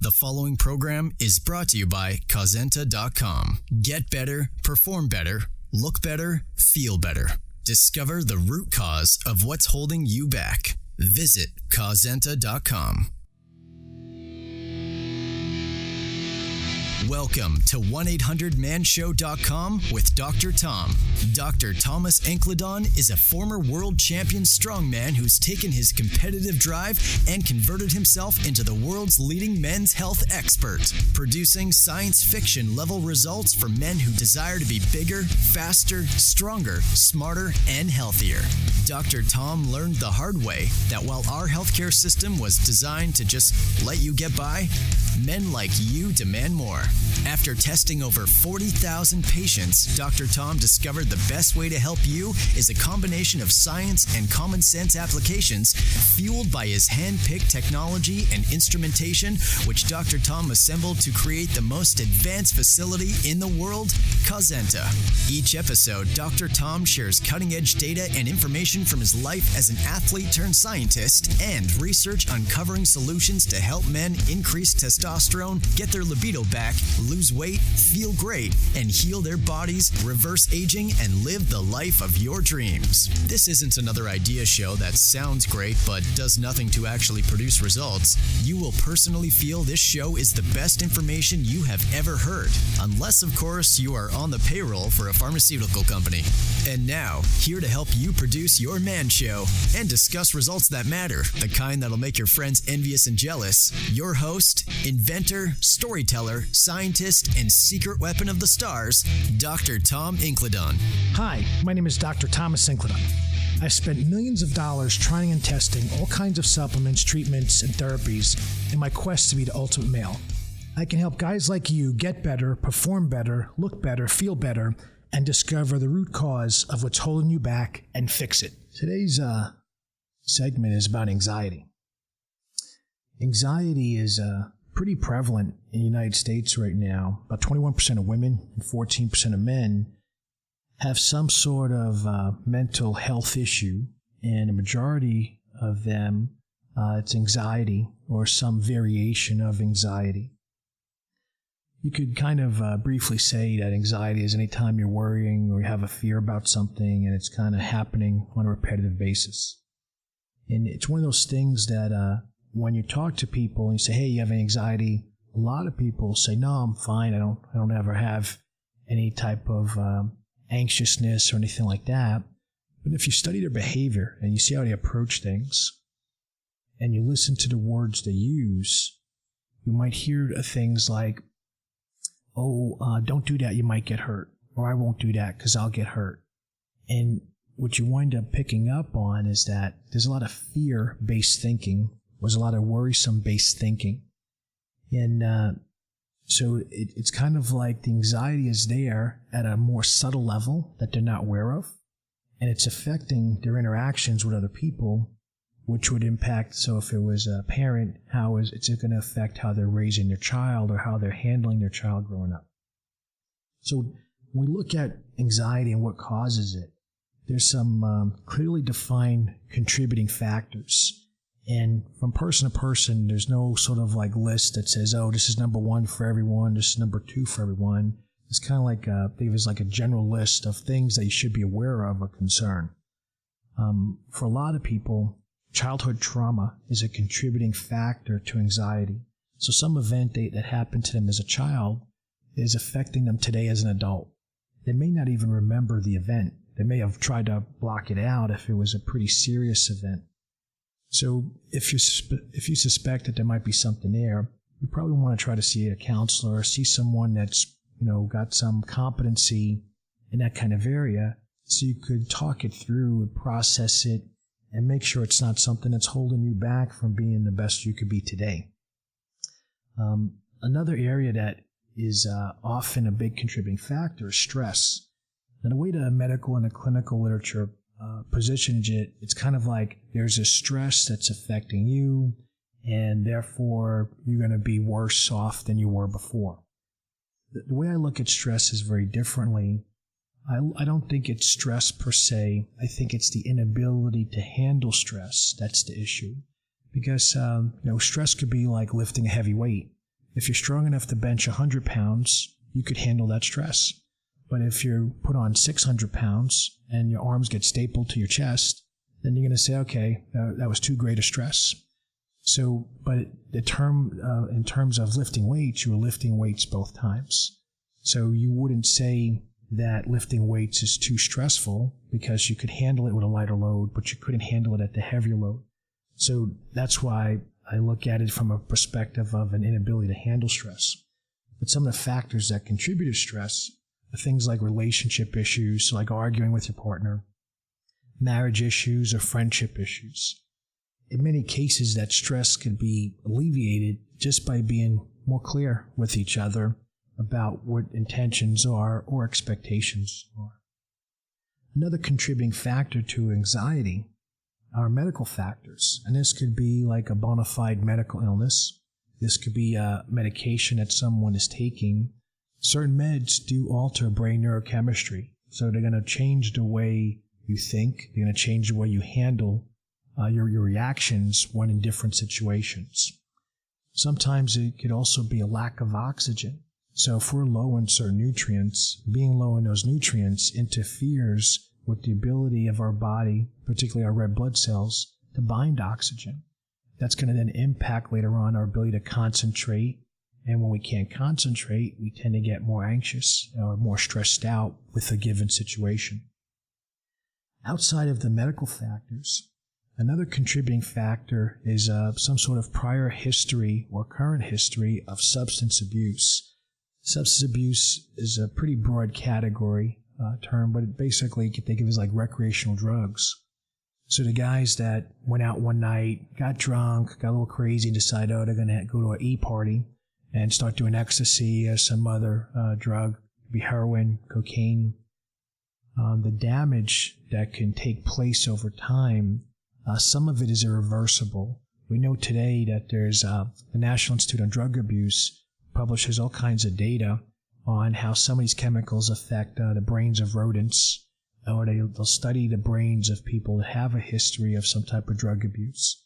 The following program is brought to you by Causenta.com. Get better, perform better, look better, feel better. Discover the root cause of what's holding you back. Visit Causenta.com. Welcome to 1-800-MAN-SHOW.com with Dr. Tom. Dr. Thomas Incledon is a former world champion strongman who's taken his competitive drive and converted himself into the world's leading men's health expert, producing science fiction level results for men who desire to be bigger, faster, stronger, smarter, and healthier. Dr. Tom learned the hard way that while our healthcare system was designed to just let you get by, men like you demand more. After testing over 40,000 patients, Dr. Tom discovered the best way to help you is a combination of science and common sense applications fueled by his hand-picked technology and instrumentation, which Dr. Tom assembled to create the most advanced facility in the world, Causenta. Each episode, Dr. Tom shares cutting-edge data and information from his life as an athlete turned scientist and research uncovering solutions to help men increase testosterone, get their libido back, lose weight, feel great, and heal their bodies, reverse aging, and live the life of your dreams. This isn't another idea show that sounds great but does nothing to actually produce results. You will personally feel this show is the best information you have ever heard, unless, of course, you are on the payroll for a pharmaceutical company. And now, here to help you produce your man show and discuss results that matter, the kind that'll make your friends envious and jealous, your host, inventor, storyteller, scientist, and secret weapon of the stars, Dr. Tom Incledon. Hi, my name is Dr. Thomas Incledon. I've spent millions of dollars trying and testing all kinds of supplements, treatments, and therapies in my quest to be the ultimate male. I can help guys like you get better, perform better, look better, feel better, and discover the root cause of what's holding you back and fix it. Today's segment is about anxiety. Anxiety is pretty prevalent in the United States right now. About 21% of women and 14% of men have some sort of mental health issue, and a majority of them, it's anxiety or some variation of anxiety. You could kind of briefly say that anxiety is anytime you're worrying or you have a fear about something and it's kind of happening on a repetitive basis. And it's one of those things that when you talk to people and you say, hey, you have anxiety, a lot of people say, no, I'm fine. I don't ever have any type of anxiousness or anything like that. But if you study their behavior and you see how they approach things and you listen to the words they use, you might hear things like, don't do that, you might get hurt. Or I won't do that because I'll get hurt. And what you wind up picking up on is that there's a lot of fear-based thinking. There's a lot of worrisome-based thinking. And so it's kind of like the anxiety is there at a more subtle level that they're not aware of. And it's affecting their interactions with other people, which would impact, so if it was a parent, how is it going to affect how they're raising their child or how they're handling their child growing up. So when we look at anxiety and what causes it, there's some clearly defined contributing factors. And from person to person, there's no sort of like list that says, oh, this is number one for everyone, this is number two for everyone. It's kind of like, think of it as like a general list of things that you should be aware of or concern. For a lot of people, childhood trauma is a contributing factor to anxiety. So some event that happened to them as a child is affecting them today as an adult. They may not even remember the event. They may have tried to block it out if it was a pretty serious event. So if you suspect that there might be something there, you probably want to try to see a counselor or see someone that's, got some competency in that kind of area so you could talk it through and process it and make sure it's not something that's holding you back from being the best you could be today. Another area that is often a big contributing factor is stress. And the way the medical and the clinical literature positions it, it's kind of like there's a stress that's affecting you, and therefore you're going to be worse off than you were before. The way I look at stress is very differently. I don't think it's stress per se. I think it's the inability to handle stress that's the issue. Because stress could be like lifting a heavy weight. If you're strong enough to bench 100 pounds, you could handle that stress. But if you're put on 600 pounds and your arms get stapled to your chest, then you're going to say, okay, that was too great a stress. So, but in terms of lifting weights, you were lifting weights both times. So you wouldn't say that lifting weights is too stressful because you could handle it with a lighter load, but you couldn't handle it at the heavier load. So that's why I look at it from a perspective of an inability to handle stress. But some of the factors that contribute to stress are things like relationship issues, like arguing with your partner, marriage issues, or friendship issues. In many cases, that stress could be alleviated just by being more clear with each other about what intentions are or expectations are. Another contributing factor to anxiety are medical factors, and this could be like a bona fide medical illness. This could be a medication that someone is taking. Certain meds do alter brain neurochemistry, so they're going to change the way you think. They're going to change the way you handle your reactions when in different situations. Sometimes it could also be a lack of oxygen. So if we're low in certain nutrients, being low in those nutrients interferes with the ability of our body, particularly our red blood cells, to bind oxygen. That's going to then impact later on our ability to concentrate. And when we can't concentrate, we tend to get more anxious or more stressed out with a given situation. Outside of the medical factors, another contributing factor is some sort of prior history or current history of substance abuse. Substance abuse is a pretty broad category term, but it basically you can think of it as like recreational drugs. So the guys that went out one night, got drunk, got a little crazy, and decided, they're going to go to an E-party and start doing ecstasy or some other drug, could be heroin, cocaine. The damage that can take place over time, some of it is irreversible. We know today that there's the National Institute on Drug Abuse publishes all kinds of data on how some of these chemicals affect the brains of rodents, or they'll study the brains of people that have a history of some type of drug abuse.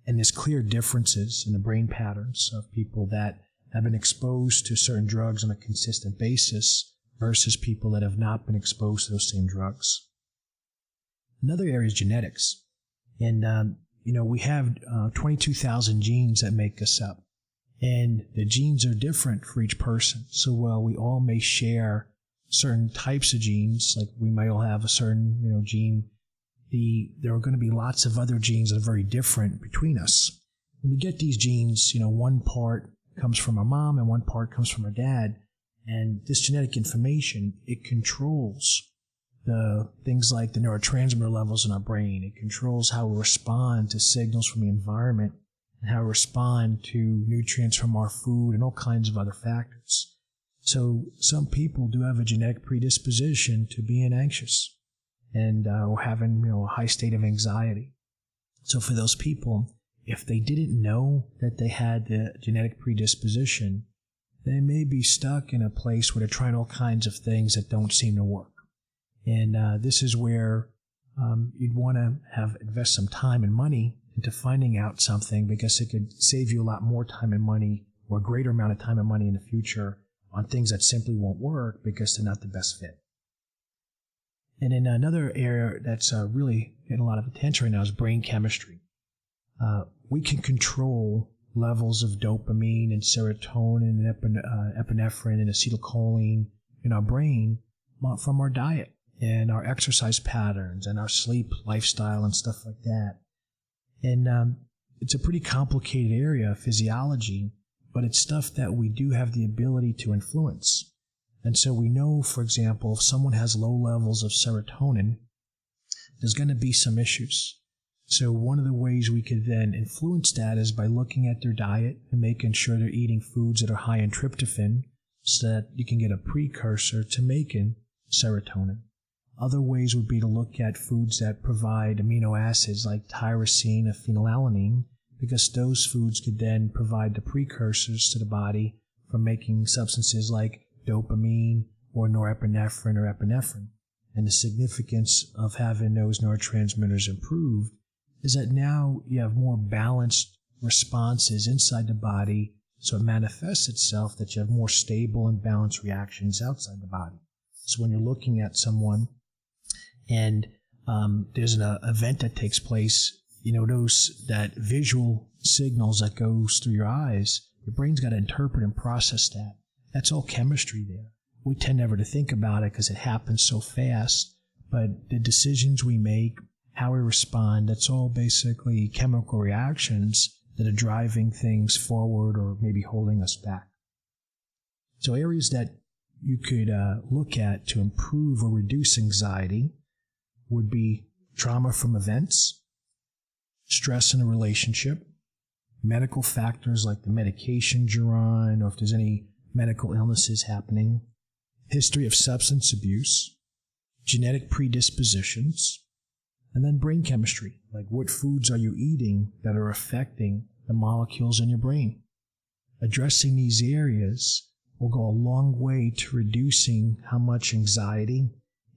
And there's clear differences in the brain patterns of people that have been exposed to certain drugs on a consistent basis versus people that have not been exposed to those same drugs. Another area is genetics. And, we have 22,000 genes that make us up. And the genes are different for each person. So while we all may share certain types of genes, like we might all have a certain, gene, there are going to be lots of other genes that are very different between us. When we get these genes, one part comes from our mom and one part comes from our dad. And this genetic information, it controls the things like the neurotransmitter levels in our brain. It controls how we respond to signals from the environment and how we respond to nutrients from our food and all kinds of other factors. So some people do have a genetic predisposition to being anxious and or having a high state of anxiety. So for those people, if they didn't know that they had the genetic predisposition, they may be stuck in a place where they're trying all kinds of things that don't seem to work. And this is where you'd want to invest some time and money into finding out something, because it could save you a lot more time and money, or a greater amount of time and money in the future on things that simply won't work because they're not the best fit. And in another area that's really getting a lot of attention right now is brain chemistry. We can control levels of dopamine and serotonin and epinephrine and acetylcholine in our brain from our diet and our exercise patterns and our sleep lifestyle and stuff like that. And it's a pretty complicated area of physiology, but it's stuff that we do have the ability to influence. And so we know, for example, if someone has low levels of serotonin, there's going to be some issues. So one of the ways we could then influence that is by looking at their diet and making sure they're eating foods that are high in tryptophan so that you can get a precursor to making serotonin. Other ways would be to look at foods that provide amino acids like tyrosine or phenylalanine, because those foods could then provide the precursors to the body for making substances like dopamine or norepinephrine or epinephrine. And the significance of having those neurotransmitters improved is that now you have more balanced responses inside the body So it manifests itself that you have more stable and balanced reactions outside the body. So when you're looking at someone and there's an event that takes place, that visual signals that goes through your eyes, your brain's got to interpret and process that. That's all chemistry there. We tend never to think about it because it happens so fast, but the decisions we make, how we respond, that's all basically chemical reactions that are driving things forward or maybe holding us back. So areas that you could look at to improve or reduce anxiety would be trauma from events, stress in a relationship, medical factors like the medications you're on, or if there's any medical illnesses happening, history of substance abuse, genetic predispositions, and then brain chemistry, like what foods are you eating that are affecting the molecules in your brain. Addressing these areas will go a long way to reducing how much anxiety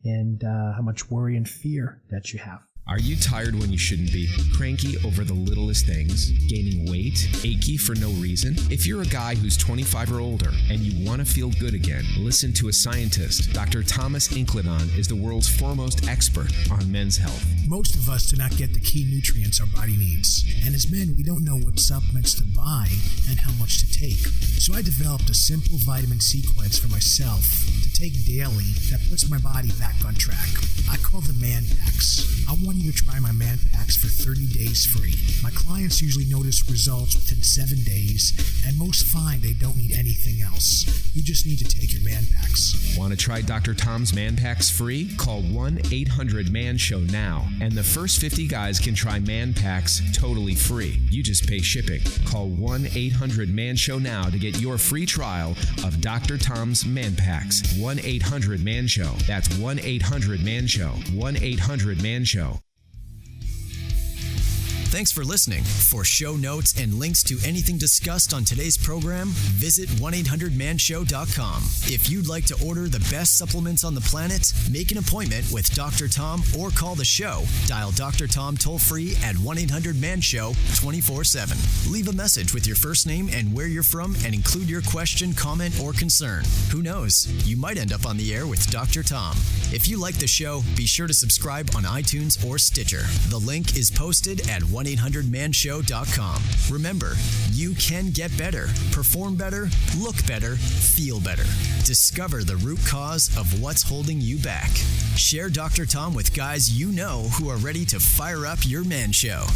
and how much worry and fear that you have. Are you tired when you shouldn't be? Cranky over the littlest things? Gaining weight? Achy for no reason? If you're a guy who's 25 or older and you want to feel good again, listen to a scientist. Dr. Thomas Incledon is the world's foremost expert on men's health. Most of us do not get the key nutrients our body needs. And as men, we don't know what supplements to buy and how much to take. So I developed a simple vitamin sequence for myself to take daily that puts my body back on track. I call them Man Packs. I want you to try my Man Packs for 30 days free. My clients usually notice results within 7 days, and most find they don't need anything else. You just need to take your Man Packs. Want to try Dr. Tom's Man Packs free? Call 1-800-MAN-SHOW now, and the first 50 guys can try Man Packs totally free. You just pay shipping. Call 1-800-MAN-SHOW now to get your free trial of Dr. Tom's Man Packs. 1-800-MAN-SHOW. That's 1-800-MAN-SHOW. 1-800-MAN-SHOW. Thanks for listening. For show notes and links to anything discussed on today's program, visit 1-800-MAN-SHOW.com. If you'd like to order the best supplements on the planet, make an appointment with Dr. Tom or call the show. Dial Dr. Tom toll-free at 1-800-MAN-SHOW 24/7. Leave a message with your first name and where you're from and include your question, comment, or concern. Who knows? You might end up on the air with Dr. Tom. If you like the show, be sure to subscribe on iTunes or Stitcher. The link is posted at 1-800-MAN-SHOW.com. Remember, you can get better, perform better, look better, feel better. Discover the root cause of what's holding you back. Share Dr. Tom with guys you know who are ready to fire up your man show.